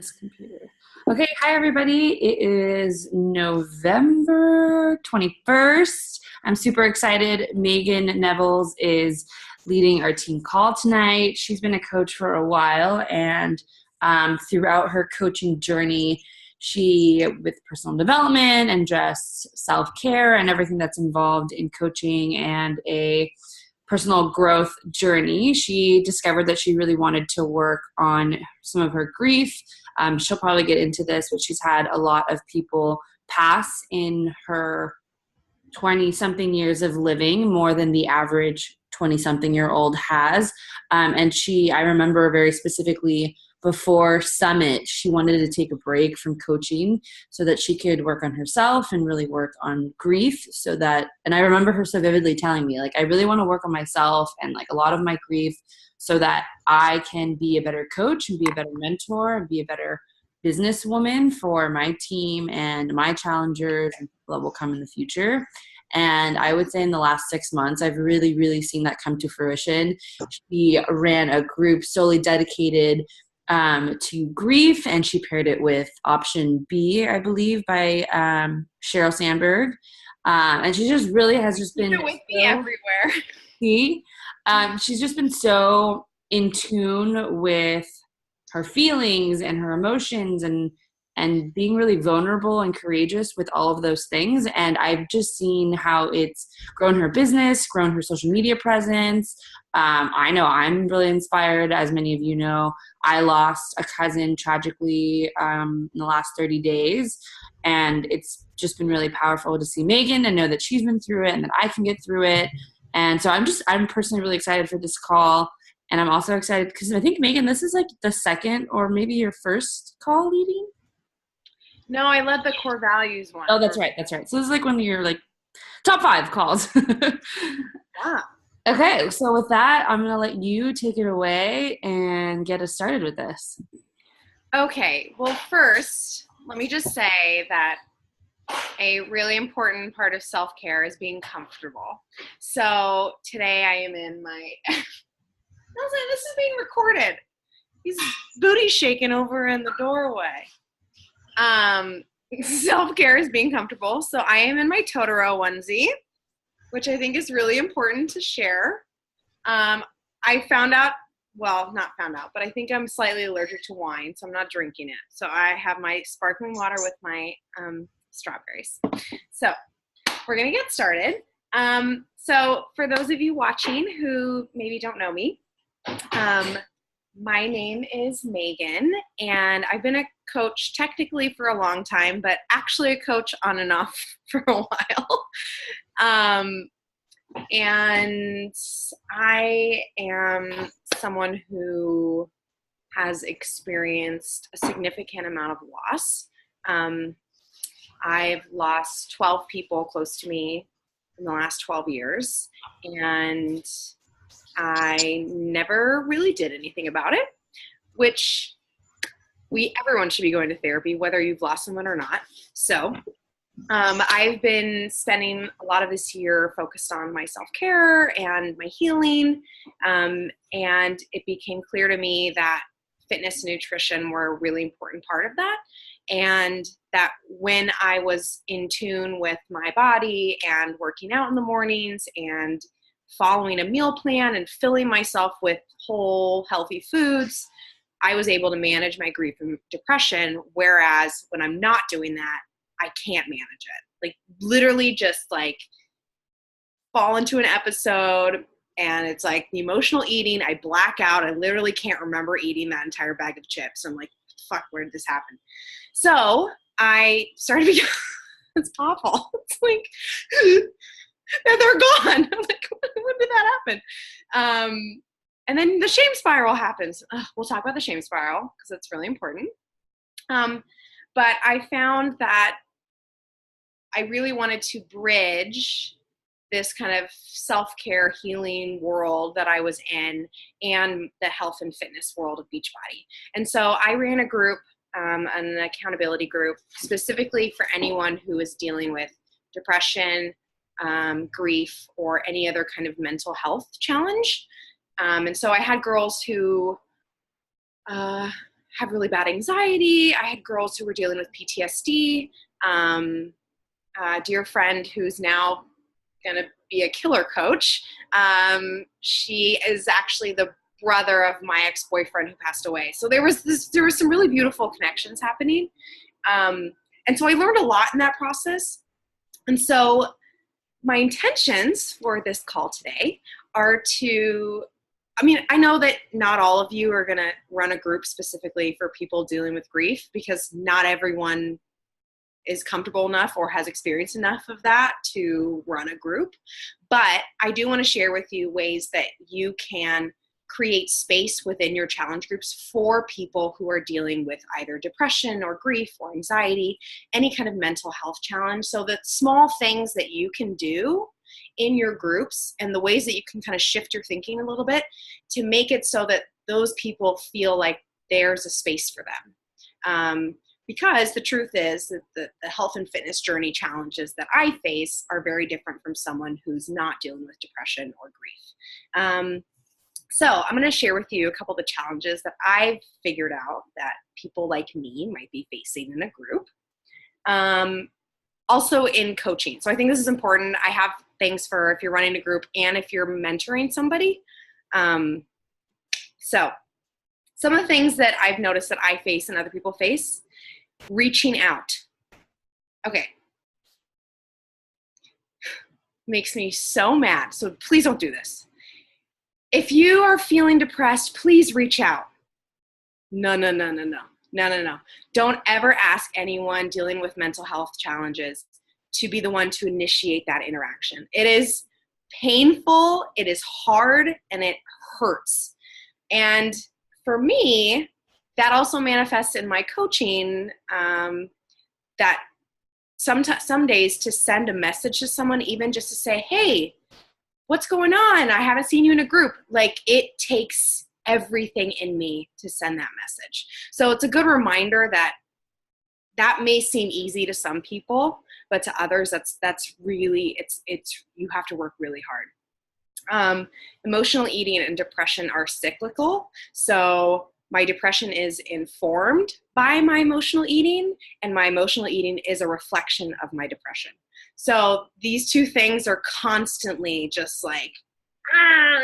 This computer. Okay, hi everybody. It is November 21st. I'm super excited. Megan Nevels is leading our team call tonight. She's been a coach for a while, and throughout her coaching journey, with personal development and just self-care and everything that's involved in coaching and a personal growth journey, she discovered that she really wanted to work on some of her grief. She'll probably get into this, but she's had a lot of people pass in her 20 something years of living, more than the average 20 something year old has. I remember very specifically before Summit, she wanted to take a break from coaching so that she could work on herself and really work on grief. And I remember her so vividly telling me, like, I really want to work on myself and like a lot of my grief so that I can be a better coach and be a better mentor and be a better businesswoman for my team and my challengers and people that will come in the future. And I would say in the last 6 months, I've really, really seen that come to fruition. She ran a group solely dedicated to grief, and she paired it with Option B, I believe, by Sheryl Sandberg. And she just really has just been with me everywhere. She's just been so in tune with her feelings and her emotions and being really vulnerable and courageous with all of those things. And I've just seen how it's grown her business, grown her social media presence. I know I'm really inspired. As many of you know, I lost a cousin tragically in the last 30 days. And it's just been really powerful to see Megan and know that she's been through it and that I can get through it. And so I'm personally really excited for this call. And I'm also excited because I think, Megan, this is like the second or maybe your first call leading. No, I led the core values one. Oh, that's right. That's right. So this is like one of your like top 5 calls. Wow. Okay. So with that, I'm going to let you take it away and get us started with this. Okay. Well, first, let me just say that a really important part of self-care is being comfortable. So today I am in my, this is being recorded. He's booty shaking over in the doorway. Self-care is being comfortable. So I am in my Totoro onesie, which I think is really important to share. I found out, well, not found out, but I think I'm slightly allergic to wine, so I'm not drinking it. So I have my sparkling water with my strawberries. So we're going to get started. So for those of you watching who maybe don't know me, my name is Megan, and I've been a coach technically for a long time, but actually a coach on and off for a while. And I am someone who has experienced a significant amount of loss. I've lost 12 people close to me in the last 12 years, and I never really did anything about it, which everyone should be going to therapy, whether you've lost someone or not. So I've been spending a lot of this year focused on my self-care and my healing, and it became clear to me that fitness and nutrition were a really important part of that, and that when I was in tune with my body and working out in the mornings and following a meal plan and filling myself with whole, healthy foods, I was able to manage my grief and depression, whereas when I'm not doing that, I can't manage it. Like, literally just like fall into an episode and it's like the emotional eating, I black out, I literally can't remember eating that entire bag of chips. I'm like, fuck, where did this happen? So I started to it's awful. It's like, and they're gone. I'm like, when did that happen? And then the shame spiral happens. We'll talk about the shame spiral because it's really important. But I found that I really wanted to bridge this kind of self-care healing world that I was in and the health and fitness world of Beachbody. And so I ran a group, an accountability group, specifically for anyone who is dealing with depression, grief, or any other kind of mental health challenge. And so I had girls who have really bad anxiety. I had girls who were dealing with PTSD. A dear friend who's now going to be a killer coach. She is actually the brother of my ex-boyfriend who passed away. So there was some really beautiful connections happening. And so I learned a lot in that process. And so my intentions for this call today are to, I know that not all of you are going to run a group specifically for people dealing with grief, because not everyone is comfortable enough or has experienced enough of that to run a group. But I do want to share with you ways that you can create space within your challenge groups for people who are dealing with either depression or grief or anxiety, any kind of mental health challenge. So the small things that you can do in your groups and the ways that you can kind of shift your thinking a little bit to make it so that those people feel like there's a space for them. Because the truth is that the health and fitness journey challenges that I face are very different from someone who's not dealing with depression or grief. So I'm going to share with you a couple of the challenges that I've figured out that people like me might be facing in a group. Also in coaching. So I think this is important. I have things for if you're running a group and if you're mentoring somebody. So some of the things that I've noticed that I face and other people face: reaching out. Okay. Makes me so mad. So please don't do this. If you are feeling depressed, please reach out. No. Don't ever ask anyone dealing with mental health challenges to be the one to initiate that interaction. It is painful, it is hard, and it hurts. And for me, that also manifests in my coaching, that some days to send a message to someone, even just to say, hey, what's going on? I haven't seen you in a group. Like, it takes everything in me to send that message. So it's a good reminder that may seem easy to some people, but to others, that's really, it's you have to work really hard. Emotional eating and depression are cyclical. So my depression is informed by my emotional eating, and my emotional eating is a reflection of my depression. So these two things are constantly just like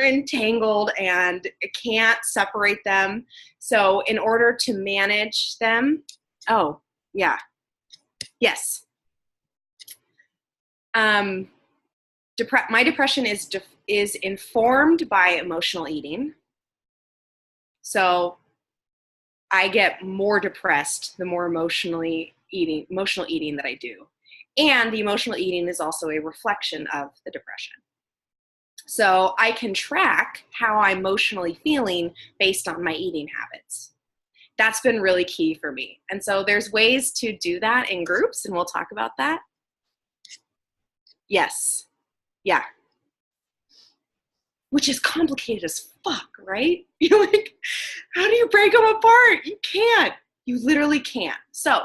entangled, and I can't separate them. So in order to manage them, my depression is informed by emotional eating. So I get more depressed the more emotional eating that I do. And the emotional eating is also a reflection of the depression. So I can track how I'm emotionally feeling based on my eating habits. That's been really key for me. And so there's ways to do that in groups, and we'll talk about that. Yes. Yeah. Which is complicated as fuck, right? You're like, how do you break them apart? You can't. You literally can't. So,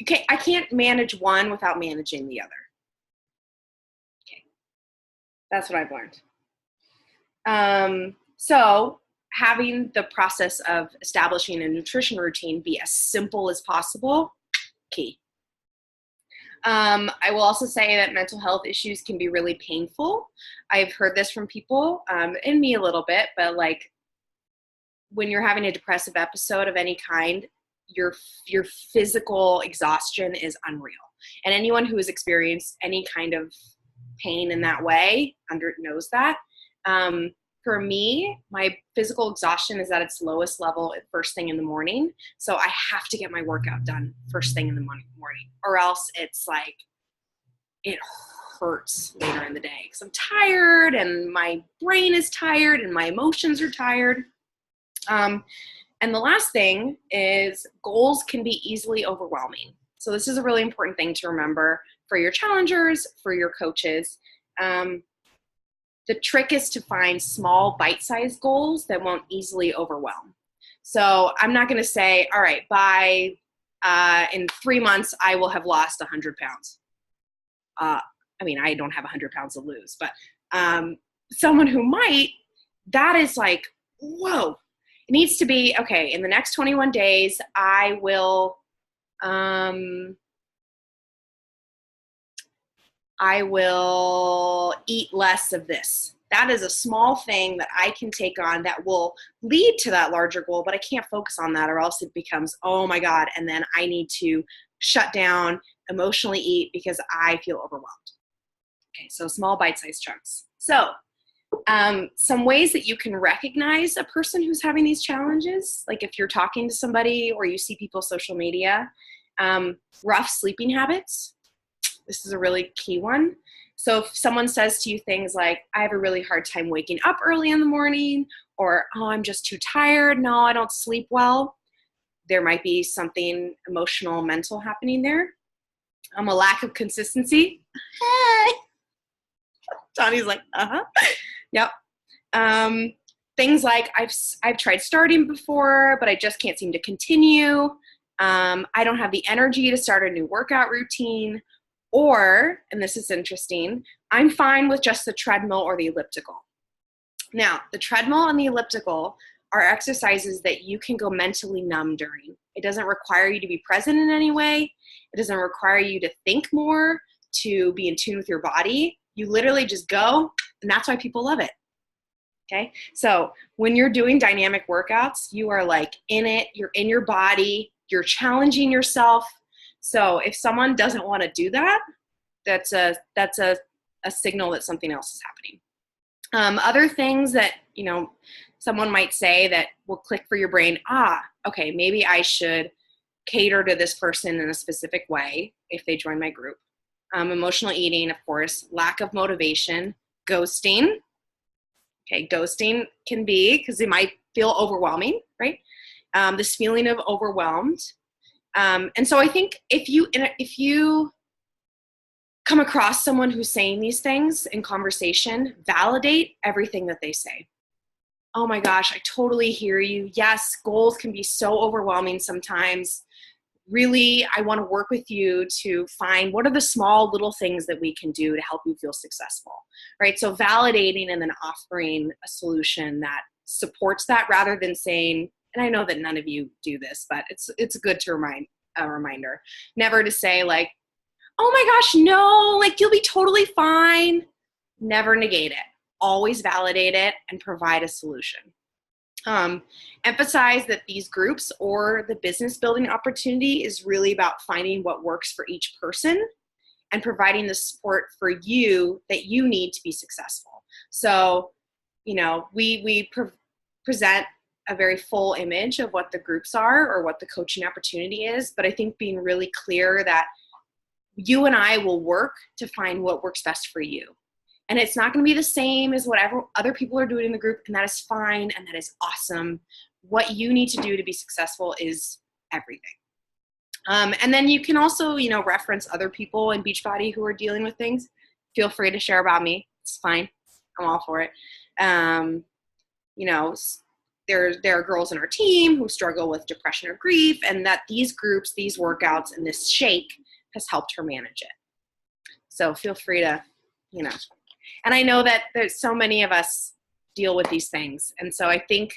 okay, I can't manage one without managing the other. Okay, that's what I've learned. So having the process of establishing a nutrition routine be as simple as possible, key. I will also say that mental health issues can be really painful. I've heard this from people, and me a little bit, but like when you're having a depressive episode of any kind, your physical exhaustion is unreal. And anyone who has experienced any kind of pain in that way knows that. For me, my physical exhaustion is at its lowest level at first thing in the morning. So I have to get my workout done first thing in the morning, or else it's like, it hurts later in the day because I'm tired and my brain is tired and my emotions are tired. And the last thing is goals can be easily overwhelming. So this is a really important thing to remember for your challengers, for your coaches. The trick is to find small bite-sized goals that won't easily overwhelm. So I'm not going to say, all right, by in 3 months, I will have lost 100 pounds. I don't have 100 pounds to lose, but someone who might, that is like, whoa. It needs to be, okay, in the next 21 days, I will eat less of this. That is a small thing that I can take on that will lead to that larger goal, but I can't focus on that or else it becomes, oh my God, and then I need to shut down, emotionally eat because I feel overwhelmed. Okay, so small bite-sized chunks. So some ways that you can recognize a person who's having these challenges, like if you're talking to somebody or you see people social media, rough sleeping habits. This is a really key one. So if someone says to you things like, I have a really hard time waking up early in the morning, or, oh, I'm just too tired. No, I don't sleep well. There might be something emotional, mental happening there. A lack of consistency. Hey. Johnny's like, uh-huh. Yep. Things like I've tried starting before, but I just can't seem to continue. I don't have the energy to start a new workout routine. Or, and this is interesting, I'm fine with just the treadmill or the elliptical. Now, the treadmill and the elliptical are exercises that you can go mentally numb during. It doesn't require you to be present in any way. It doesn't require you to think more, to be in tune with your body. You literally just go, and that's why people love it. Okay? So when you're doing dynamic workouts, you are like in it, you're in your body, you're challenging yourself. So if someone doesn't want to do that, that's a signal that something else is happening. Other things that, someone might say that will click for your brain, okay, maybe I should cater to this person in a specific way if they join my group. Emotional eating, of course, lack of motivation, ghosting. Okay, ghosting can be, because it might feel overwhelming, right? This feeling of overwhelmed. And so I think if you come across someone who's saying these things in conversation, validate everything that they say. Oh my gosh, I totally hear you. Yes, goals can be so overwhelming sometimes. Really, I want to work with you to find what are the small little things that we can do to help you feel successful, right? So validating and then offering a solution that supports that rather than saying, and I know that none of you do this, but it's good to reminder, never to say like, oh my gosh, no, like you'll be totally fine. Never negate it. Always validate it and provide a solution. Emphasize that these groups or the business building opportunity is really about finding what works for each person and providing the support for you that you need to be successful. So, we present a very full image of what the groups are or what the coaching opportunity is, but I think being really clear that you and I will work to find what works best for you. And it's not going to be the same as whatever other people are doing in the group, and that is fine, and that is awesome. What you need to do to be successful is everything. And then you can also, reference other people in Beachbody who are dealing with things. Feel free to share about me. It's fine. I'm all for it. There are girls in our team who struggle with depression or grief, and that these groups, these workouts, and this shake has helped her manage it. So feel free to, and I know that there's so many of us deal with these things. And so I think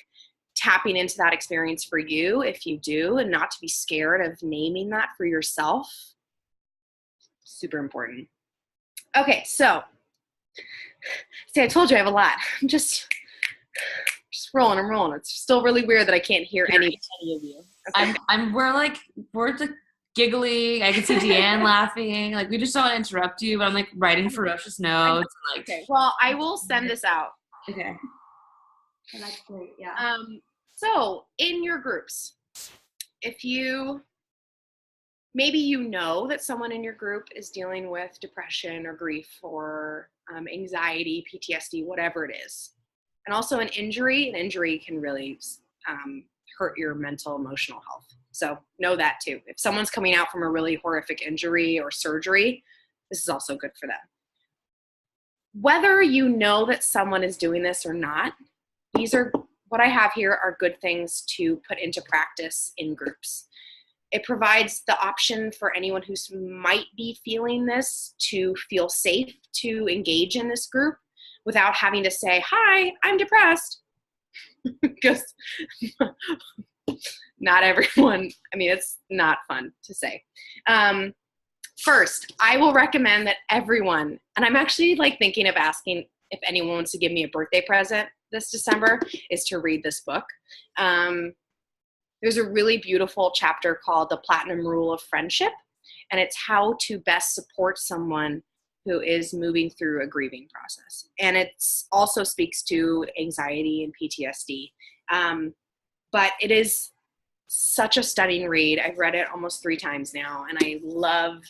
tapping into that experience for you, if you do, and not to be scared of naming that for yourself, super important. Okay, so see, I told you I have a lot. I'm just rolling. I'm rolling. It's still really weird that I can't hear any of you. Okay. We're giggling. I can see Deanne laughing. Like, we just don't want to interrupt you, but I'm like writing ferocious notes. Okay. Well, I will send this out. Okay. Oh, that's great. Yeah. So in your groups, if maybe that someone in your group is dealing with depression or grief or anxiety, PTSD, whatever it is, and also an injury can really hurt your mental, emotional health. So know that too. If someone's coming out from a really horrific injury or surgery, this is also good for them. Whether you know that someone is doing this or not, these are what I have here are good things to put into practice in groups. It provides the option for anyone who might be feeling this to feel safe to engage in this group without having to say, hi, I'm depressed. because not everyone, I mean, it's not fun to say. First, I will recommend that everyone, and I'm actually like thinking of asking if anyone wants to give me a birthday present this December, is to read this book. There's a really beautiful chapter called The Platinum Rule of Friendship, and it's how to best support someone who is moving through a grieving process. And it also speaks to anxiety and PTSD. But it is such a stunning read. I've read it almost 3 times now, and I love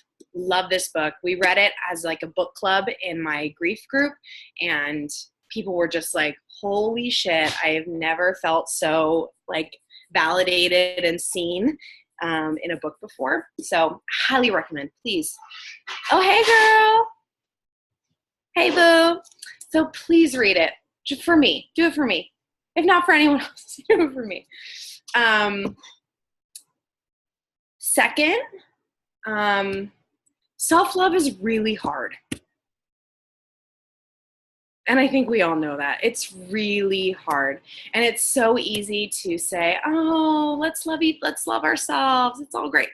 this book. We read it as like a book club in my grief group, and people were just like, holy shit, I have never felt so like validated and seen in a book before. So highly recommend, please. Oh, hey girl. Hey boo. So please read it. Just for me. Do it for me. If not for anyone else, do it for me. Second, self-love is really hard. And I think we all know that. It's really hard. And it's so easy to say, oh, let's love ourselves. It's all great.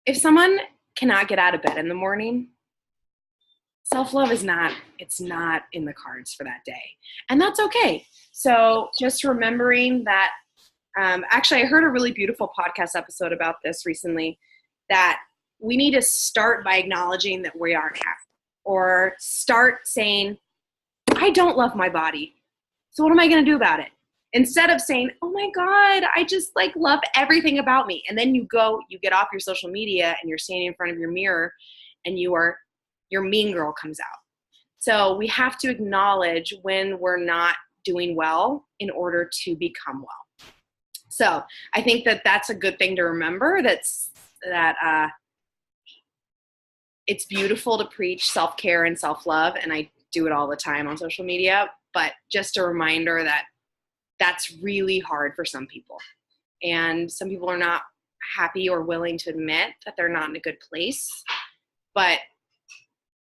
If someone cannot get out of bed in the morning, self-love is not in the cards for that day. And that's okay. So just remembering that, actually I heard a really beautiful podcast episode about this recently, that we need to start by acknowledging that we aren't happy. Or start saying, I don't love my body. So what am I going to do about it? Instead of saying, oh my God, I just like love everything about me. And then you get off your social media and you're standing in front of your mirror and your mean girl comes out. So we have to acknowledge when we're not doing well in order to become well. So I think that that's a good thing to remember, that it's beautiful to preach self-care and self-love, and I do it all the time on social media, but just a reminder that that's really hard for some people. And some people are not happy or willing to admit that they're not in a good place. But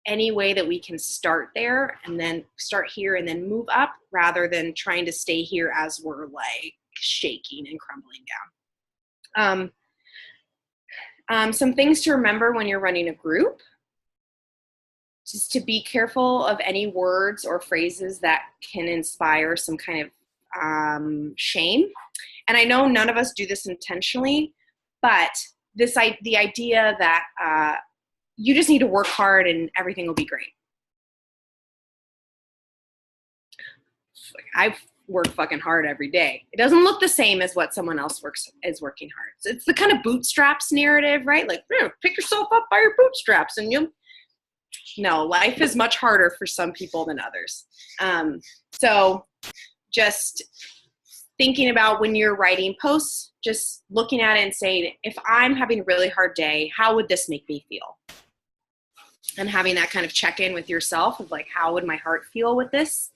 any way that we can start there and then start here and then move up, rather than trying to stay here as we're like shaking and crumbling down. Some things to remember when you're running a group, just to be careful of any words or phrases that can inspire some kind of shame. And I know none of us do this intentionally, but the idea that you just need to work hard and everything will be great. I've worked fucking hard every day. It doesn't look the same as what someone else is working hard. So it's the kind of bootstraps narrative, right? Like, pick yourself up by your bootstraps and no, life is much harder for some people than others. So just thinking about when you're writing posts, just looking at it and saying, if I'm having a really hard day, how would this make me feel? And having that kind of check-in with yourself of like, how would my heart feel with this?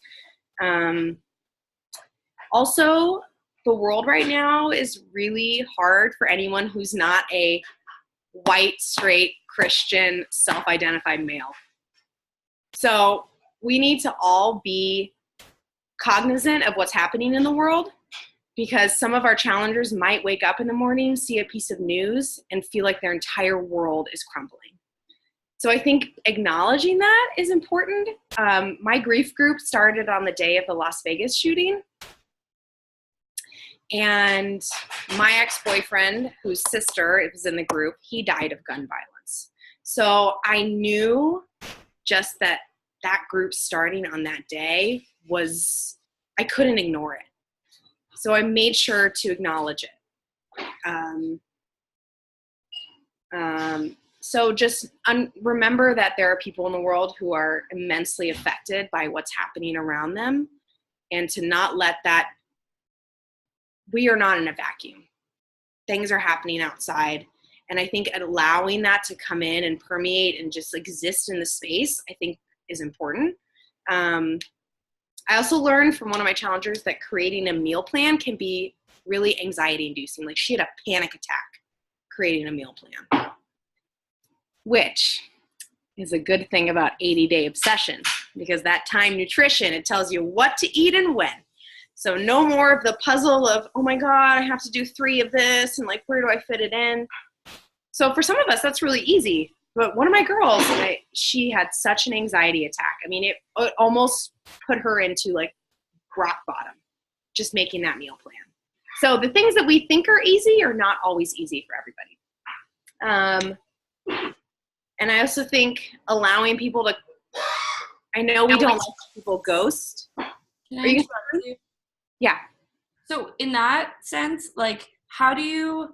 Also, the world right now is really hard for anyone who's not a white, straight, Christian, self-identified male. So we need to all be cognizant of what's happening in the world, because some of our challengers might wake up in the morning, see a piece of news, and feel like their entire world is crumbling. So I think acknowledging that is important. My grief group started on the day of the Las Vegas shooting. And my ex-boyfriend, whose sister was in the group, he died of gun violence. So I knew just that group starting on that day I couldn't ignore it. So I made sure to acknowledge it. So just remember that there are people in the world who are immensely affected by what's happening around them, and to not let that, we are not in a vacuum. Things are happening outside. And I think allowing that to come in and permeate and just exist in the space, I think is important. I also learned from one of my challengers that creating a meal plan can be really anxiety inducing. Like, she had a panic attack creating a meal plan, which is a good thing about 80-day obsession, because that time nutrition, it tells you what to eat and when. So no more of the puzzle of, oh my God, I have to do 3 of this, and like, where do I fit it in? So for some of us, that's really easy. But one of my girls, she had such an anxiety attack. I mean, it almost put her into like rock bottom, just making that meal plan. So the things that we think are easy are not always easy for everybody. And I also think allowing people to, I know we don't let people ghost. Are you sorry? Yeah. So in that sense, like, how do you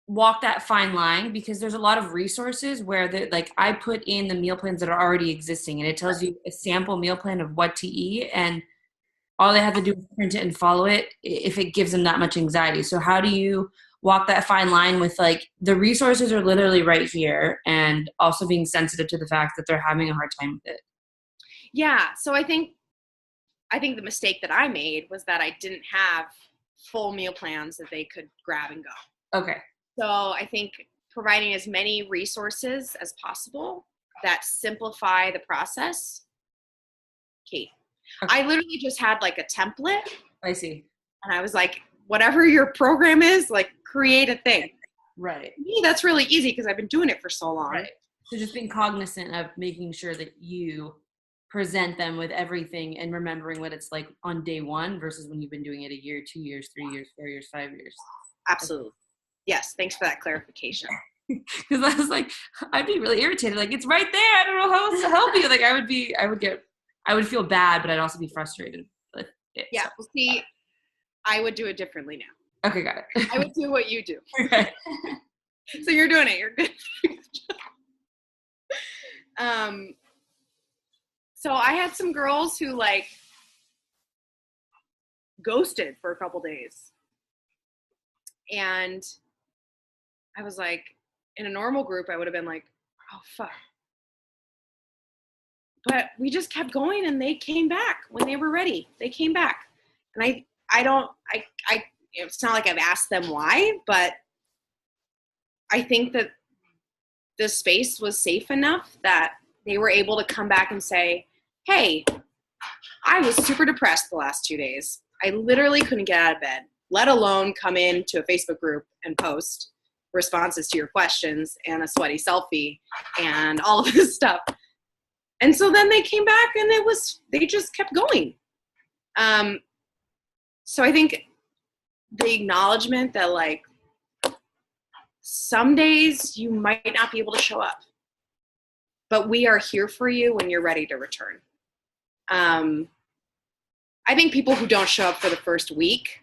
walk that fine line? Because there's a lot of resources where like I put in the meal plans that are already existing, and it tells you a sample meal plan of what to eat, and all they have to do is print it and follow it if it gives them that much anxiety. So how do you walk that fine line with, like, the resources are literally right here, and also being sensitive to the fact that they're having a hard time with it? Yeah. So I think the mistake that I made was that I didn't have full meal plans that they could grab and go. Okay. So I think providing as many resources as possible that simplify the process, key. Okay. I literally just had like a template. I see. And I was like, whatever your program is, like, create a thing. Right. For me, that's really easy because I've been doing it for so long. Right. So just being cognizant of making sure that you present them with everything and remembering what it's like on day one versus when you've been doing it a year, 2 years, 3 years, 4 years, 5 years. Absolutely. Yes. Thanks for that clarification. Because I was like, I'd be really irritated. Like, it's right there. I don't know how else to help you. Like, I would feel bad, but I'd also be frustrated with it. Yeah. So. Well, see, I would do it differently now. Okay, got it. I would do what you do. Okay. So you're doing it. You're good. So I had some girls who like ghosted for a couple days. And I was like, in a normal group, I would have been like, oh, fuck. But we just kept going, and they came back when they were ready. They came back. And it's not like I've asked them why, but I think that the space was safe enough that they were able to come back and say, hey, I was super depressed the last 2 days. I literally couldn't get out of bed, let alone come into a Facebook group and post responses to your questions and a sweaty selfie and all of this stuff. And so then they came back, and they just kept going. So I think the acknowledgement that, like, some days you might not be able to show up, but we are here for you when you're ready to return. I think people who don't show up for the first week,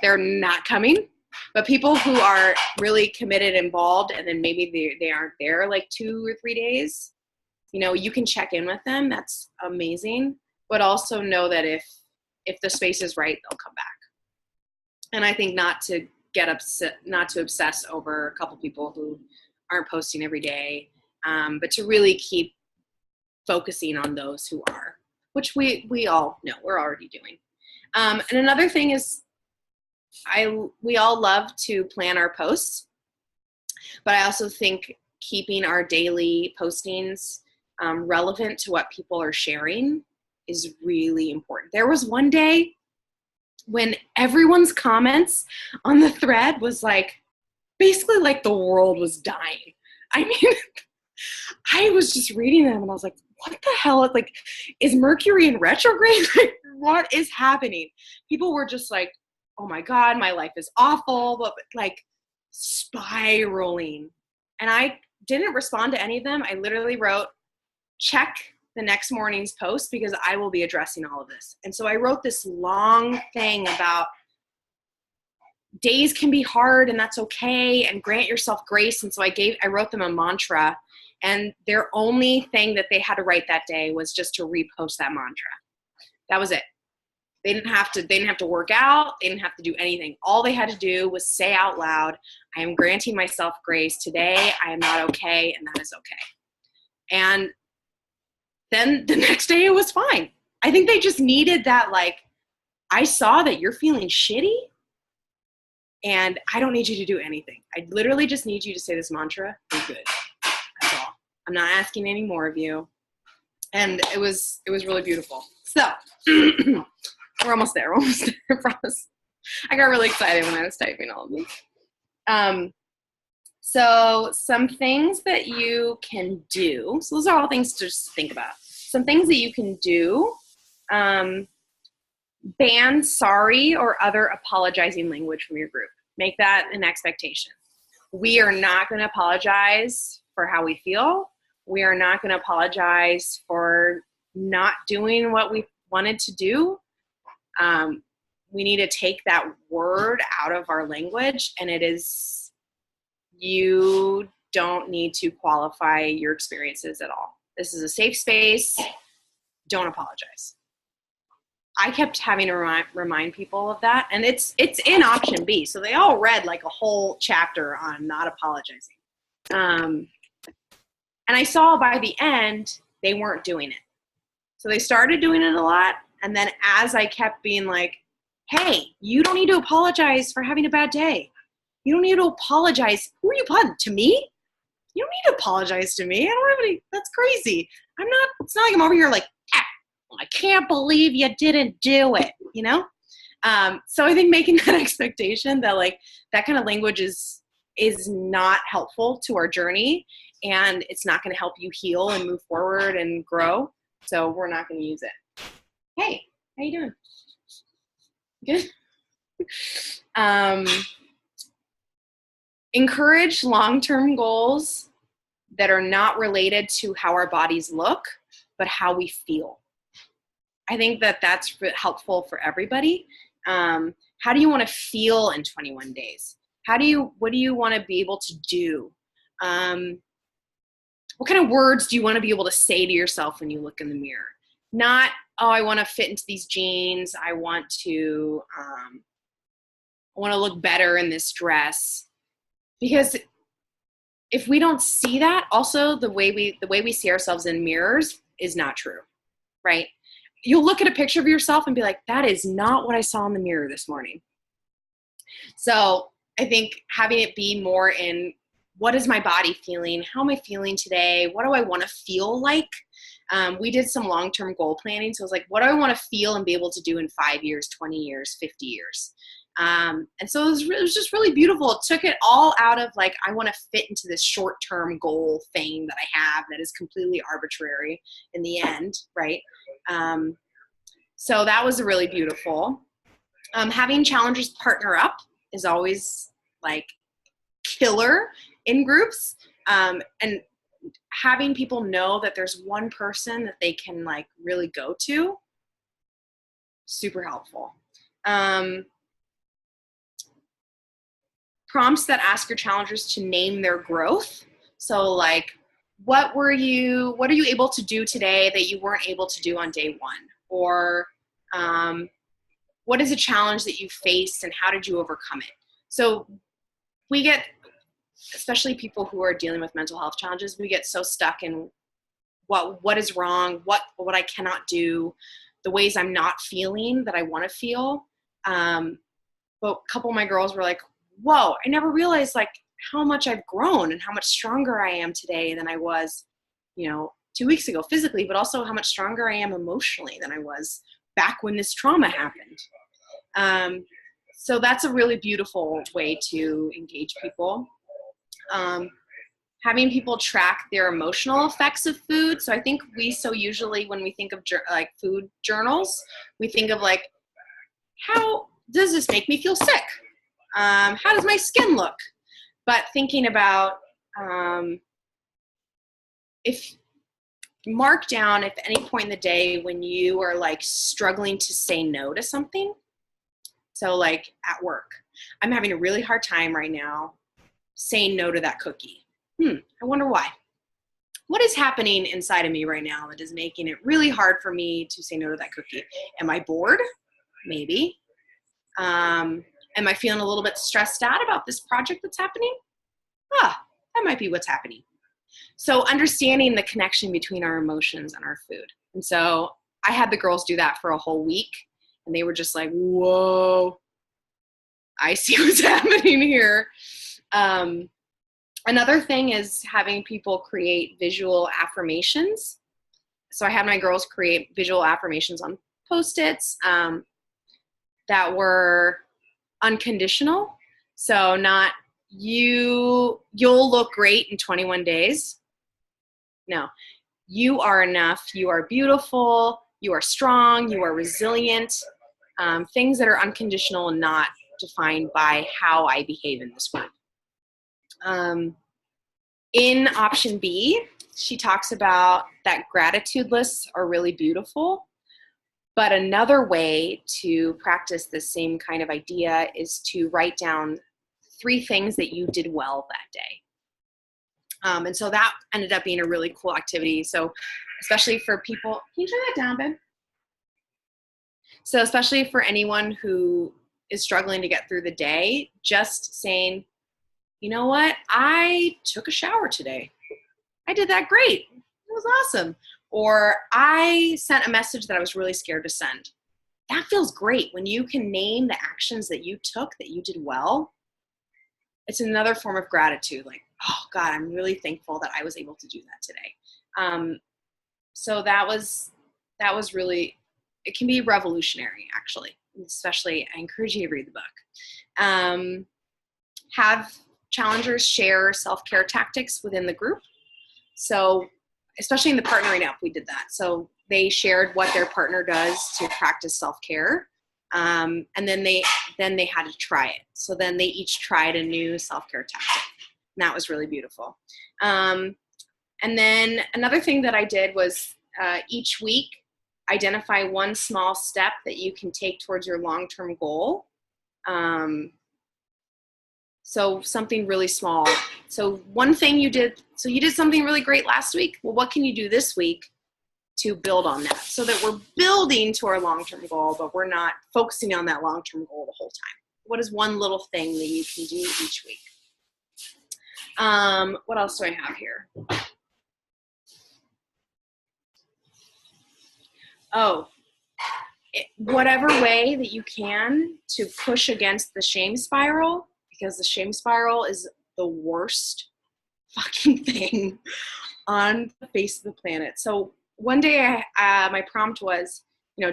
they're not coming. But people who are really committed, involved, and then maybe they aren't there like 2 or 3 days, you know, you can check in with them. That's amazing. But also know that if the space is right, they'll come back. And I think not to get upset, not to obsess over a couple people who aren't posting every day, but to really keep focusing on those who are, which we all know we're already doing. And another thing is, we all love to plan our posts, but I also think keeping our daily postings relevant to what people are sharing is really important. There was one day when everyone's comments on the thread was like, basically like the world was dying. I mean, I was just reading them and I was like, what the hell? It's like, is Mercury in retrograde? Like, what is happening? People were just like, oh my God, my life is awful, but like spiraling. And I didn't respond to any of them. I literally wrote, check the next morning's post because I will be addressing all of this. And so I wrote this long thing about days can be hard and that's okay, and grant yourself grace. And so I wrote them a mantra, and their only thing that they had to write that day was just to repost that mantra. That was it. They didn't have to work out. They didn't have to do anything. All they had to do was say out loud, I am granting myself grace today. I am not okay, and that is okay. And then the next day it was fine. I think they just needed that, like, I saw that you're feeling shitty, and I don't need you to do anything. I literally just need you to say this mantra. You're good. That's all. I'm not asking any more of you. And it was really beautiful. So we're almost there. We're almost there, I promise. I got really excited when I was typing all of these. So some things that you can do. So those are all things to just think about. Some things that you can do. Ban sorry or other apologizing language from your group. Make that an expectation. We are not going to apologize for how we feel. We are not going to apologize for not doing what we wanted to do. We need to take that word out of our language, and it is, you don't need to qualify your experiences at all. This is a safe space. Don't apologize. I kept having to remind people of that, and it's in option B. So they all read like a whole chapter on not apologizing. And I saw by the end, they weren't doing it. So they started doing it a lot. And then as I kept being like, hey, you don't need to apologize for having a bad day. You don't need to apologize. Who are you apologizing to me? You don't need to apologize to me. I don't have any, that's crazy. It's not like I'm over here like, I can't believe you didn't do it, you know? So I think making that expectation that like that kind of language is not helpful to our journey, and it's not going to help you heal and move forward and grow. So we're not going to use it. Hey, how you doing? Good. Encourage long-term goals that are not related to how our bodies look, but how we feel. I think that that's helpful for everybody. How do you want to feel in 21 days? What do you want to be able to do? What kind of words do you want to be able to say to yourself when you look in the mirror? Not, oh, I want to fit into these jeans. I want to look better in this dress. Because if we don't see that, also the way we see ourselves in mirrors is not true, right? You'll look at a picture of yourself and be like, that is not what I saw in the mirror this morning. So I think having it be more in, what is my body feeling? How am I feeling today? What do I want to feel like? We did some long-term goal planning. So it was like, what do I want to feel and be able to do in 5 years, 20 years, 50 years? And so it was just really beautiful. It took it all out of like, I want to fit into this short-term goal thing that I have that is completely arbitrary in the end, right? So that was really beautiful. Having challengers partner up is always like killer in groups. And having people know that there's one person that they can like really go to, super helpful. Prompts that ask your challengers to name their growth. So like, what are you able to do today that you weren't able to do on day one? Or what is a challenge that you faced and how did you overcome it? So we get, especially people who are dealing with mental health challenges, we get so stuck in what is wrong, what I cannot do, the ways I'm not feeling that I want to feel. But a couple of my girls were like, whoa, I never realized like how much I've grown and how much stronger I am today than I was, 2 weeks ago physically, but also how much stronger I am emotionally than I was back when this trauma happened. So that's a really beautiful way to engage people. Having people track their emotional effects of food. So I think usually when we think of like food journals, we think of like, how does this make me feel sick? How does my skin look? But thinking about if mark down if any point in the day when you are like struggling to say no to something. So like at work, I'm having a really hard time right now saying no to that cookie. I wonder why. What is happening inside of me right now that is making it really hard for me to say no to that cookie? Am I bored? Maybe. Am I feeling a little bit stressed out about this project that's happening? That might be what's happening. So understanding the connection between our emotions and our food. And so I had the girls do that for a whole week, and they were just like, whoa, I see what's happening here. Another thing is having people create visual affirmations. So I had my girls create visual affirmations on Post-its that were unconditional. So not you'll look great in 21 days. No, you are enough. You are beautiful. You are strong. You are resilient. Things that are unconditional and not defined by how I behave in this world. In option B, she talks about that gratitude lists are really beautiful. But another way to practice the same kind of idea is to write down 3 things that you did well that day. And so that ended up being a really cool activity. So especially for people, can you turn that down, Ben? So especially for anyone who is struggling to get through the day, just saying, you know what? I took a shower today. I did that great. It was awesome. Or I sent a message that I was really scared to send. That feels great when you can name the actions that you took that you did well. It's another form of gratitude. Like, oh God, I'm really thankful that I was able to do that today. So that was really, it can be revolutionary actually. Especially, I encourage you to read the book. Have challengers share self-care tactics within the group. So especially in the partnering up, we did that. So they shared what their partner does to practice self-care. And then they had to try it. So then they each tried a new self-care tactic. And that was really beautiful. And then another thing that I did was each week, identify one small step that you can take towards your long-term goal. So something really small. So one thing you did something really great last week. Well, what can you do this week to build on that so that we're building to our long-term goal, but we're not focusing on that long-term goal the whole time? What is one little thing that you can do each week? What else do I have here? Whatever way that you can to push against the shame spiral, because the shame spiral is the worst fucking thing on the face of the planet. So one day my prompt was,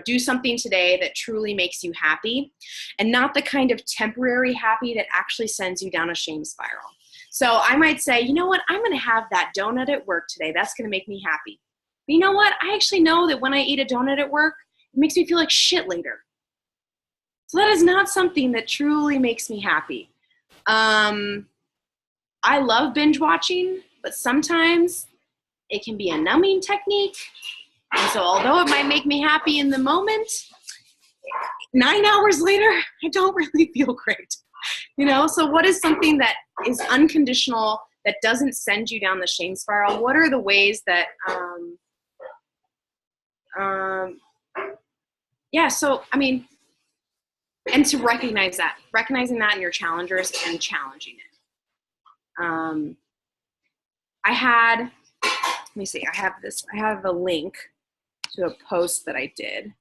do something today that truly makes you happy, and not the kind of temporary happy that actually sends you down a shame spiral. So I might say, you know what, I'm going to have that donut at work today. That's going to make me happy. But you know what? I actually know that when I eat a donut at work, it makes me feel like shit later. So that is not something that truly makes me happy. I love binge watching, but sometimes it can be a numbing technique. And so although it might make me happy in the moment, 9 hours later, I don't really feel great. So what is something that is unconditional, that doesn't send you down the shame spiral? What are the ways that, and to recognizing that in your challengers and challenging it. I have a link to a post that I did,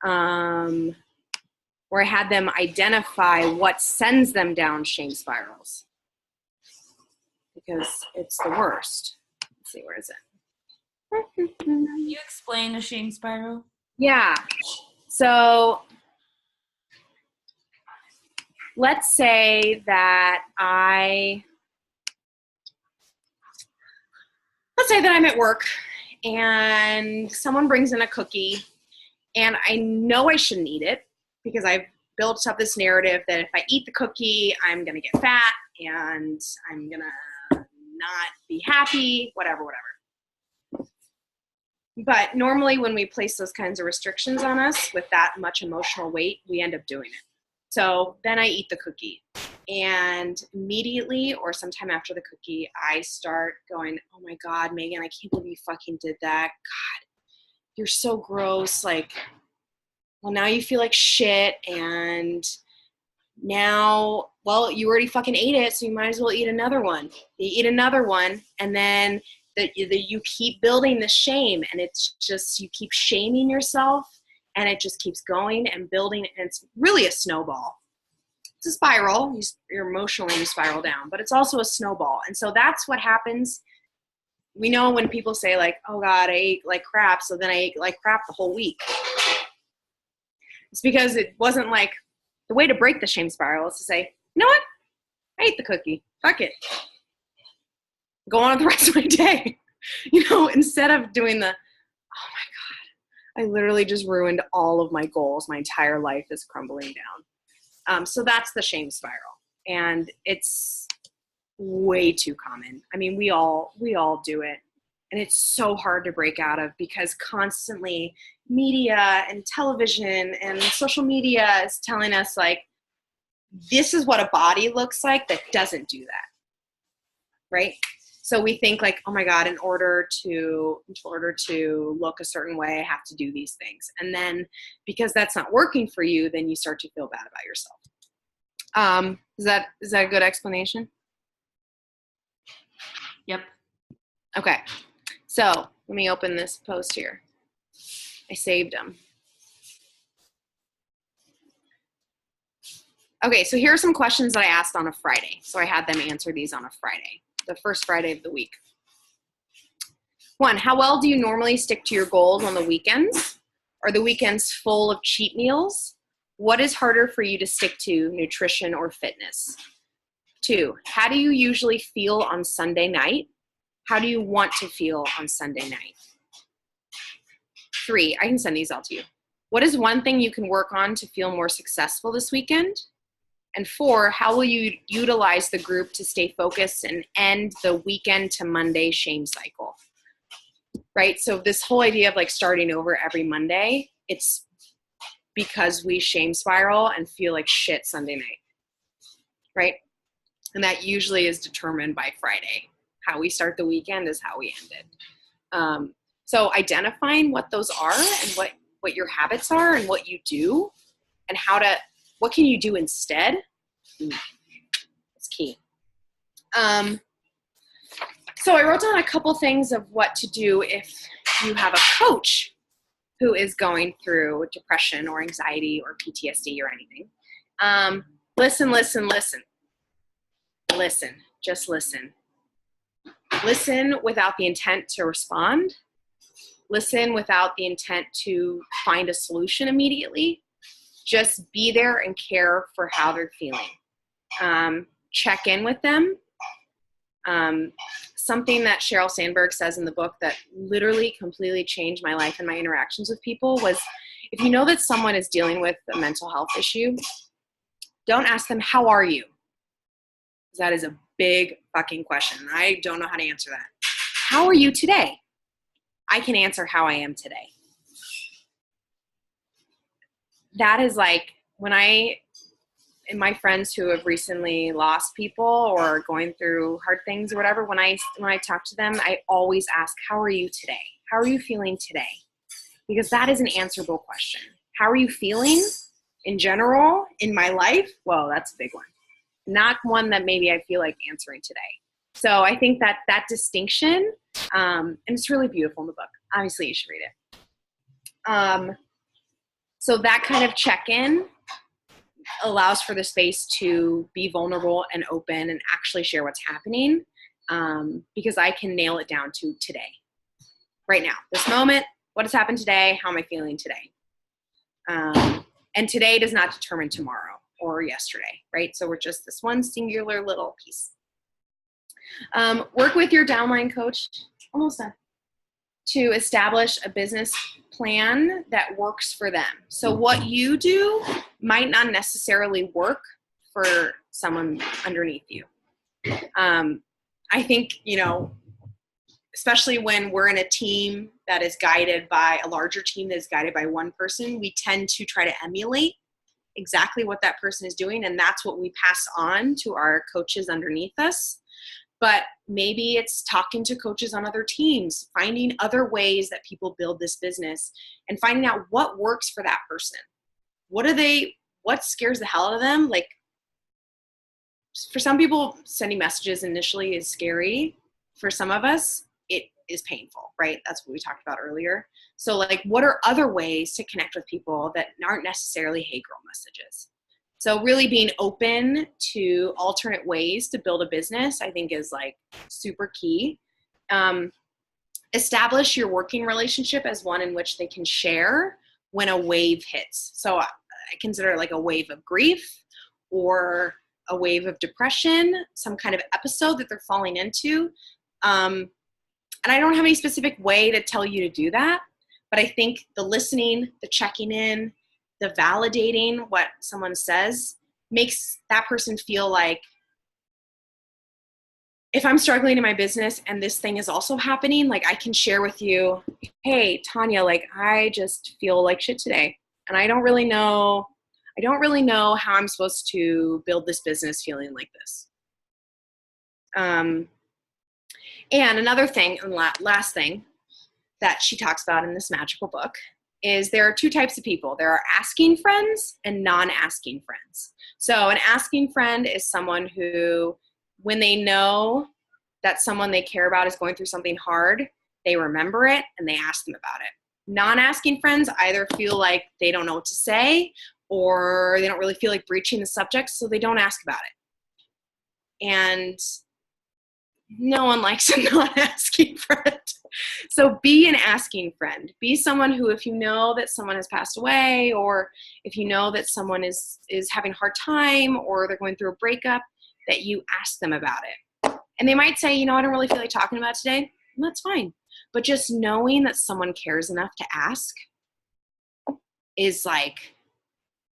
where I had them identify what sends them down shame spirals, because it's the worst. Let's see, where is it? Can you explain a shame spiral? Yeah. So let's say that I'm at work and someone brings in a cookie, and I know I shouldn't eat it because I've built up this narrative that if I eat the cookie, I'm going to get fat and I'm going to not be happy, whatever. But normally when we place those kinds of restrictions on us with that much emotional weight, we end up doing it. So then I eat the cookie, and immediately or sometime after the cookie, I start going, oh my God, Megan, I can't believe you fucking did that. God, you're so gross. Like, well, now you feel like shit. And now, well, you already fucking ate it, so you might as well eat another one. You eat another one, and then you keep building the shame, and it's just, you keep shaming yourself, and it just keeps going and building, and it's really a snowball. It's a spiral. You're emotionally, you spiral down, but it's also a snowball. And so that's what happens. We know when people say like, oh God, I ate like crap, so then I ate like crap the whole week. It's because it wasn't like the way to break the shame spiral is to say, you know what? I ate the cookie. Fuck it. Go on with the rest of my day. Instead of doing the, oh my God, I literally just ruined all of my goals. My entire life is crumbling down. So that's the shame spiral. And it's way too common. I mean, we all do it. And it's so hard to break out of because constantly media and television and social media is telling us like, this is what a body looks like that doesn't do that. Right? So we think like, oh my God, in order to look a certain way, I have to do these things. And then because that's not working for you, then you start to feel bad about yourself. Is that a good explanation? Yep. Okay. So let me open this post here. I saved them. Okay, so here are some questions that I asked on a Friday. So I had them answer these on a Friday, the first Friday of the week. 1, how well do you normally stick to your goals on the weekends? Are the weekends full of cheat meals? What is harder for you to stick to, nutrition or fitness? 2, how do you usually feel on Sunday night? How do you want to feel on Sunday night? 3, I can send these all to you. What is one thing you can work on to feel more successful this weekend? And 4, how will you utilize the group to stay focused and end the weekend to Monday shame cycle? Right? So this whole idea of like starting over every Monday, it's because we shame spiral and feel like shit Sunday night. Right? And that usually is determined by Friday. How we start the weekend is how we end it. So identifying what those are and what your habits are and what you do and what can you do instead is key. So I wrote down a couple things of what to do if you have a coach who is going through depression or anxiety or PTSD or anything. Listen. Listen, just listen. Listen without the intent to respond. Listen without the intent to find a solution immediately. Just be there and care for how they're feeling. Check in with them. Something that Sheryl Sandberg says in the book that literally completely changed my life and my interactions with people was, if you know that someone is dealing with a mental health issue, don't ask them, how are you? That is a big fucking question. I don't know how to answer that. How are you today? I can answer how I am today. That is like and my friends who have recently lost people or are going through hard things or whatever, when I talk to them, I always ask, how are you today? How are you feeling today? Because that is an answerable question. How are you feeling in general in my life? Well, that's a big one. Not one that maybe I feel like answering today. So I think that distinction, and it's really beautiful in the book. Obviously, you should read it. So that kind of check-in allows for the space to be vulnerable and open and actually share what's happening, because I can nail it down to today. Right now, this moment, what has happened today, how am I feeling today? And today does not determine tomorrow or yesterday, right? So we're just this one singular little piece. Work with your downline coach, almost done, to establish a business plan that works for them. So what you do might not necessarily work for someone underneath you. I think, especially when we're in a team that is guided by a larger team that is guided by one person, we tend to try to emulate exactly what that person is doing. And that's what we pass on to our coaches underneath us. But maybe it's talking to coaches on other teams, finding other ways that people build this business and finding out what works for that person. What scares the hell out of them? Like, for some people, sending messages initially is scary. For some of us, it is painful, right? That's what we talked about earlier. So like, what are other ways to connect with people that aren't necessarily hey girl messages? So really being open to alternate ways to build a business, I think, is like super key. Establish your working relationship as one in which they can share when a wave hits. So I consider it like a wave of grief or a wave of depression, some kind of episode that they're falling into. And I don't have any specific way to tell you to do that, but I think the listening, the checking in, the validating what someone says makes that person feel like, if I'm struggling in my business and this thing is also happening, like I can share with you, hey, Tanya, like I just feel like shit today. And I don't really know how I'm supposed to build this business feeling like this. And another thing, and last thing that she talks about in this magical book is there are two types of people. There are asking friends and non-asking friends. So an asking friend is someone who, when they know that someone they care about is going through something hard, they remember it and they ask them about it. Non-asking friends either feel like they don't know what to say or they don't really feel like breaching the subject, so they don't ask about it. And no one likes a non-asking friend. So be an asking friend. Be someone who, if you know that someone has passed away, or if you know that someone is having a hard time, or they're going through a breakup, that you ask them about it. And they might say, I don't really feel like talking about it today. And that's fine. But just knowing that someone cares enough to ask is like,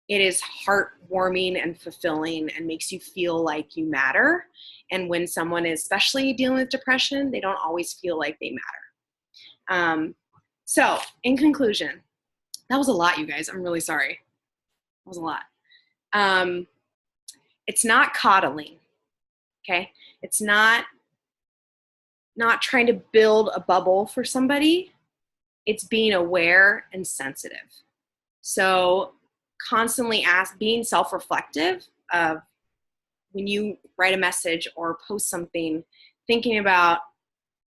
it is heartwarming and fulfilling and makes you feel like you matter. And when someone is especially dealing with depression, they don't always feel like they matter. So in conclusion, that was a lot, you guys. I'm really sorry. That was a lot. It's not coddling. Okay. It's not trying to build a bubble for somebody. It's being aware and sensitive. So constantly being self-reflective of when you write a message or post something, thinking about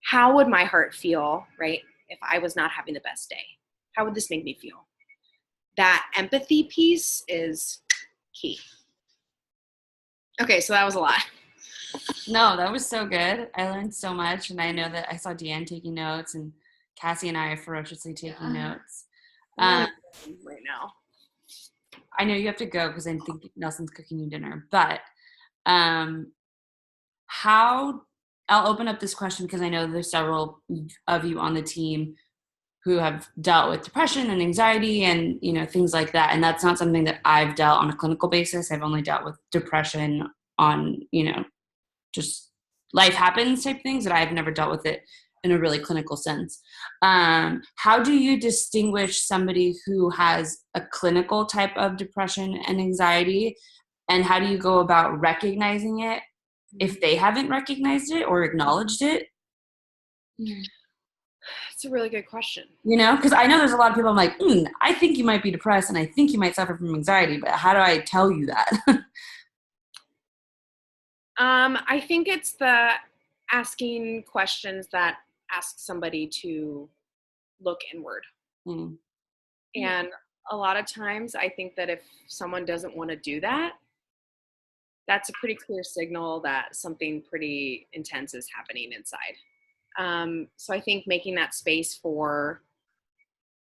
how would my heart feel, right, if I was not having the best day? How would this make me feel? That empathy piece is key. Okay, so that was a lot. No, that was so good. I learned so much, and I know that I saw Deanne taking notes, and Cassie and I are ferociously taking notes. Right now. I know you have to go because I think Nelson's cooking you dinner, but I'll open up this question because I know there's several of you on the team who have dealt with depression and anxiety and, things like that. And that's not something that I've dealt on a clinical basis. I've only dealt with depression on, just life happens type things, that I've never dealt with it in a really clinical sense. How do you distinguish somebody who has a clinical type of depression and anxiety, and how do you go about recognizing it if they haven't recognized it or acknowledged it? That's a really good question. Because I know there's a lot of people I'm like, I think you might be depressed and I think you might suffer from anxiety, but how do I tell you that? I think it's the asking questions that ask somebody to look inward. And a lot of times I think that if someone doesn't want to do that, that's a pretty clear signal that something pretty intense is happening inside. So I think making that space for,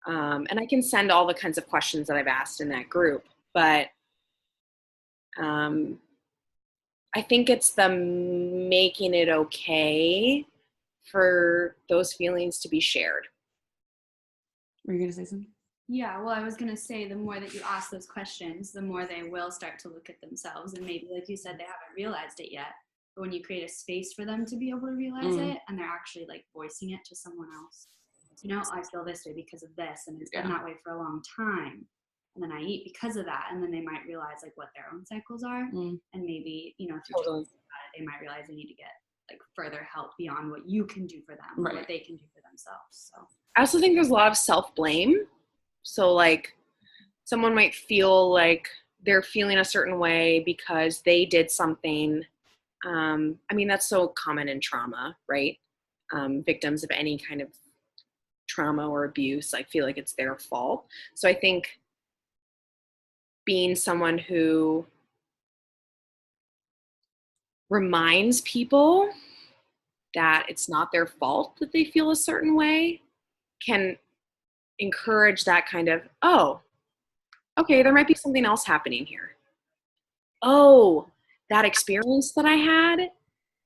and I can send all the kinds of questions that I've asked in that group, but I think it's the making it okay for those feelings to be shared. Were you going to say something? Yeah, well, I was going to say the more that you ask those questions, the more they will start to look at themselves. And maybe, like you said, they haven't realized it yet. But when you create a space for them to be able to realize it, and they're actually like voicing it to someone else, I feel this way because of this, and it's been that way for a long time. And then I eat because of that. And then they might realize like what their own cycles are. And maybe, through they might realize they need to get like further help beyond what you can do for them, or what they can do for themselves. So I also think there's a lot of self-blame. So like someone might feel like they're feeling a certain way because they did something. That's so common in trauma, right? Victims of any kind of trauma or abuse, I feel like it's their fault. So I think being someone who reminds people that it's not their fault that they feel a certain way can encourage that kind of, oh, okay, there might be something else happening here. Oh, that experience that I had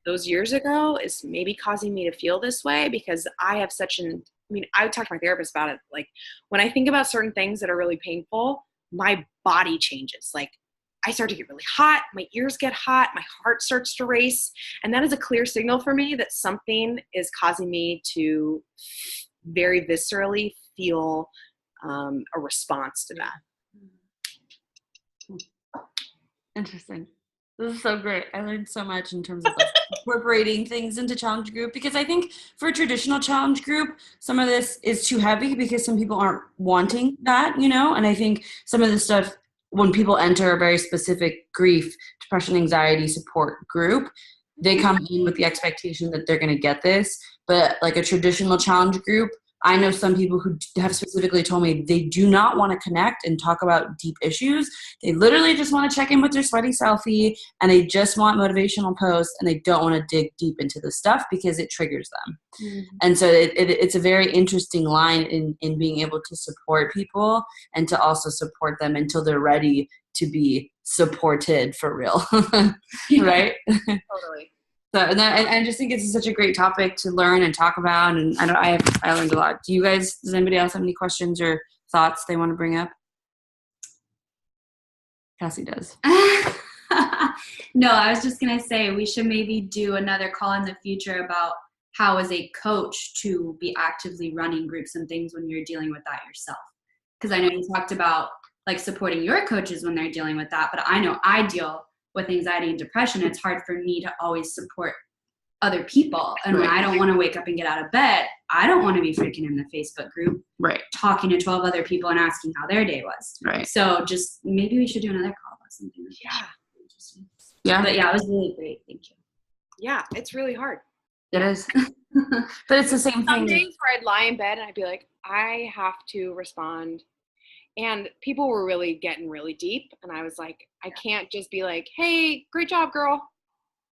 those years ago is maybe causing me to feel this way because I have I talked to my therapist about it. Like when I think about certain things that are really painful, my body changes. Like I start to get really hot, my ears get hot, my heart starts to race. And that is a clear signal for me that something is causing me to very viscerally feel a response to that. Interesting. This is so great. I learned so much in terms of like incorporating things into challenge group, because I think for a traditional challenge group, some of this is too heavy because some people aren't wanting that, and I think some of this stuff, when people enter a very specific grief, depression, anxiety support group, they come in with the expectation that they're going to get this. But like a traditional challenge group, I know some people who have specifically told me they do not want to connect and talk about deep issues. They literally just want to check in with their sweaty selfie, and they just want motivational posts, and they don't want to dig deep into the stuff because it triggers them. Mm-hmm. And so it's a very interesting line in being able to support people and to also support them until they're ready to be supported for real. Right? Totally. So, and I just think it's such a great topic to learn and talk about, and I learned a lot. Does anybody else have any questions or thoughts they want to bring up? Cassie does. No, I was just going to say we should maybe do another call in the future about how as a coach to be actively running groups and things when you're dealing with that yourself. Because I know you talked about like supporting your coaches when they're dealing with that, but I know I deal with anxiety and depression. It's hard for me to always support other people. And when I don't want to wake up and get out of bed, I don't want to be freaking in the Facebook group, talking to 12 other people and asking how their day was. Right. So just maybe we should do another call about something. Yeah. Interesting. Yeah. But yeah, it was really great. Thank you. Yeah. It's really hard. It is. But it's the same thing. Some days where I'd lie in bed and I'd be like, I have to respond. And people were really getting really deep. And I was like, I can't just be like, hey, great job, girl.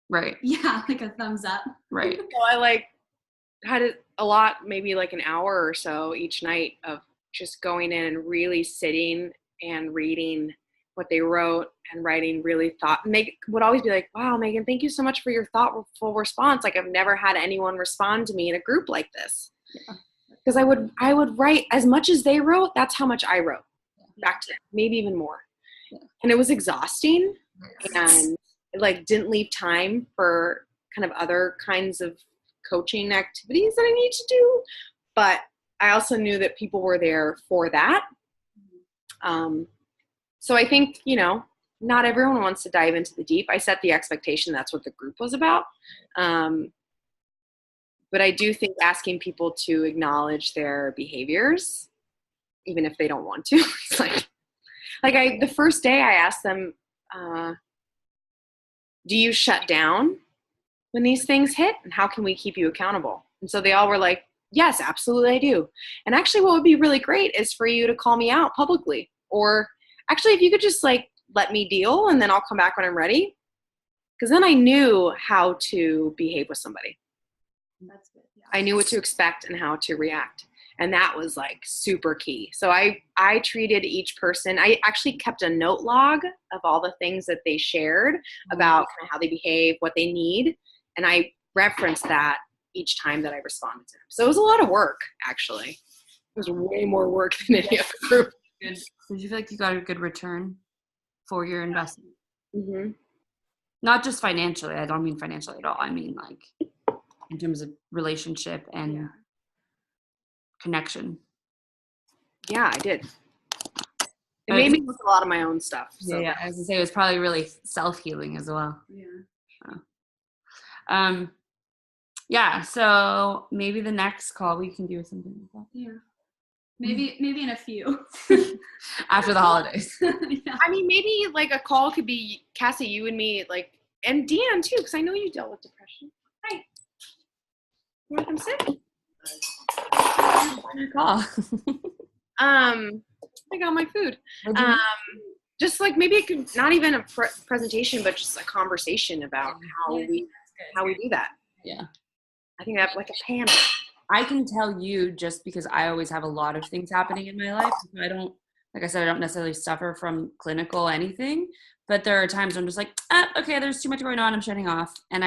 Right. Yeah, like a thumbs up. Right. So I had a lot, maybe like an hour or so each night of just going in and really sitting and reading what they wrote and writing really thought. And they would always be like, wow, Megan, thank you so much for your thoughtful response. Like I've never had anyone respond to me in a group like this. Because I would write as much as they wrote. That's how much I wrote back to them, maybe even more. And it was exhausting and it didn't leave time for kind of other kinds of coaching activities that I need to do. But I also knew that people were there for that. So I think, not everyone wants to dive into the deep. I set the expectation that's what the group was about. But I do think asking people to acknowledge their behaviors, even if they don't want to, it's the first day I asked them, do you shut down when these things hit? And how can we keep you accountable? And so they all were like, yes, absolutely I do. And actually what would be really great is for you to call me out publicly. Or actually if you could just let me deal and then I'll come back when I'm ready. Because then I knew how to behave with somebody. That's good. Yeah. I knew what to expect and how to react. And that was super key. So I treated each person, I actually kept a note log of all the things that they shared about kind of how they behave, what they need. And I referenced that each time that I responded to them. So it was a lot of work, actually. It was way more work than any other group. Good. Did you feel like you got a good return for your investment? Mm-hmm. Not just financially. I don't mean financially at all. I mean in terms of relationship and connection. Yeah, I did. It made me look at a lot of my own stuff. So. Yeah, I was gonna say it was probably really self-healing as well. Yeah. So maybe the next call we can do something like that. Yeah. Maybe in a few. After the holidays. Yeah. I mean, maybe a call could be Cassie, you and me, and Deanne too, because I know you dealt with depression. Hi. You want to come sit? Call. I got my food. Just maybe it could not even a presentation, but just a conversation about how we do that. Yeah. I think that a panel. I can tell you just because I always have a lot of things happening in my life. So I don't, like I said, I don't necessarily suffer from clinical anything, but there are times I'm just like, okay, there's too much going on. I'm shutting off. And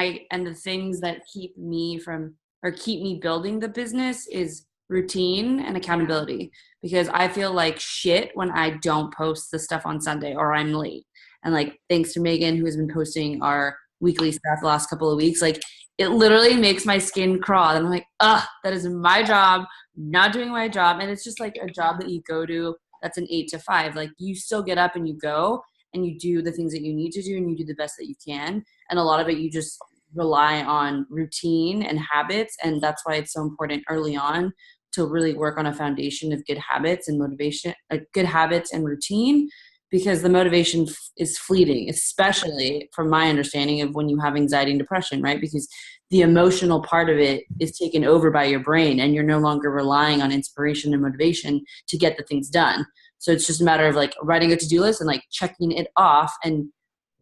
the things that keep me from, or keep me building the business is routine and accountability, because I feel like shit when I don't post the stuff on Sunday or I'm late. And like, thanks to Megan, who has been posting our weekly stuff the last couple of weeks, like it literally makes my skin crawl. And I'm like, that is my job, not doing my job. And it's just like a job that you go to that's an 8 to 5. Like you still get up and you go and you do the things that you need to do and you do the best that you can. And a lot of it, you just rely on routine and habits. And that's why it's so important early on to really work on a foundation of good habits and motivation, good habits and routine, because the motivation is fleeting, especially from my understanding of when you have anxiety and depression, right? Because the emotional part of it is taken over by your brain and you're no longer relying on inspiration and motivation to get the things done. So it's just a matter of like writing a to-do list and like checking it off and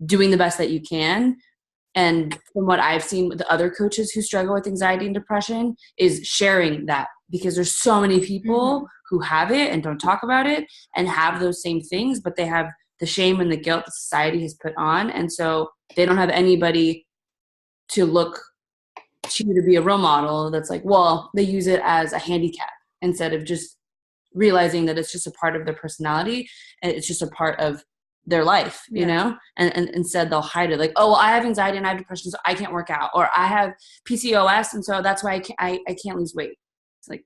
doing the best that you can. And from what I've seen with the other coaches who struggle with anxiety and depression is sharing that, because there's so many people who have it and don't talk about it and have those same things, but they have the shame and the guilt that society has put on. And so they don't have anybody to look to be a role model that's like, well, they use it as a handicap instead of just realizing that it's just a part of their personality and it's just a part of their life, you know, and instead they'll hide it like, oh, well, I have anxiety and I have depression, so I can't work out, or I have PCOS and so that's why I can't lose weight. It's like,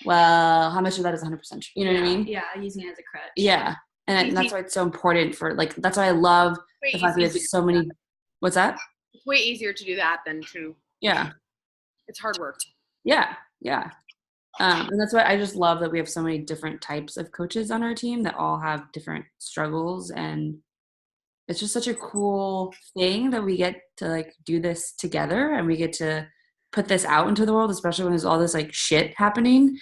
well, how much of that is 100% true? You know what I mean? Yeah, using it as a crutch. Yeah. And that's why it's so important for, like, that's why I love the fact that we have so many. What's that? It's way easier to do that than to. Yeah. It's hard work. Yeah. Yeah. And that's why I just love that we have so many different types of coaches on our team that all have different struggles. And it's just such a cool thing that we get to like do this together and we get to put this out into the world, especially when there's all this like shit happening.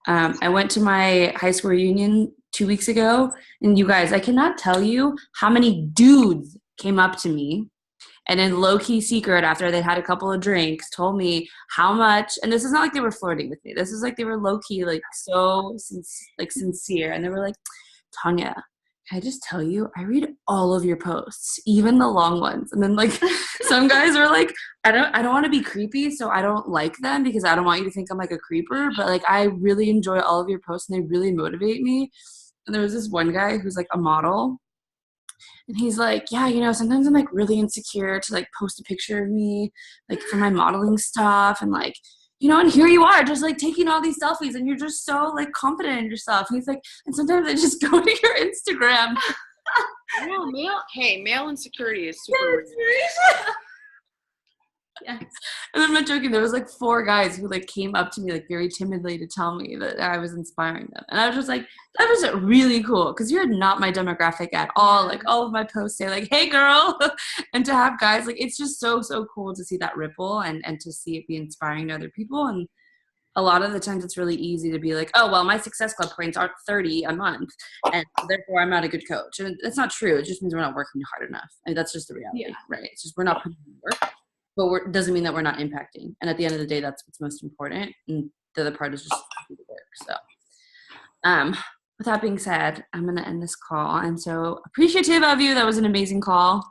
I went to my high school reunion 2 weeks ago, and you guys, I cannot tell you how many dudes came up to me and in low-key secret after they had a couple of drinks told me how much, and this is not like they were flirting with me, this is like they were low-key like so sincere, and they were like, Tanya, can I just tell you, I read all of your posts, even the long ones. And then like some guys were like, I don't want to be creepy, so I don't like them because I don't want you to think I'm like a creeper, but like I really enjoy all of your posts and they really motivate me. And there was this one guy who's like a model, and he's like, yeah, you know, sometimes I'm like really insecure to like post a picture of me like for my modeling stuff, and like, you know, and here you are just like taking all these selfies and you're just so like confident in yourself. And he's like, and sometimes I just go to your Instagram. Male insecurity is super. Yes. And I'm not joking. There was like 4 guys who like came up to me like very timidly to tell me that I was inspiring them. And I was just like, that was really cool, because you're not my demographic at all. Like all of my posts say like, hey girl. And to have guys, like it's just so cool to see that ripple and to see it be inspiring to other people. And a lot of the times it's really easy to be like, oh, well, my Success Club points aren't 30 a month, and therefore I'm not a good coach. And that's not true. It just means we're not working hard enough. And that's just the reality, right? It's just we're not putting in work. But doesn't mean that we're not impacting. And at the end of the day, that's what's most important. And the other part is just do the work. So with that being said, I'm going to end this call. I'm so appreciative of you. That was an amazing call.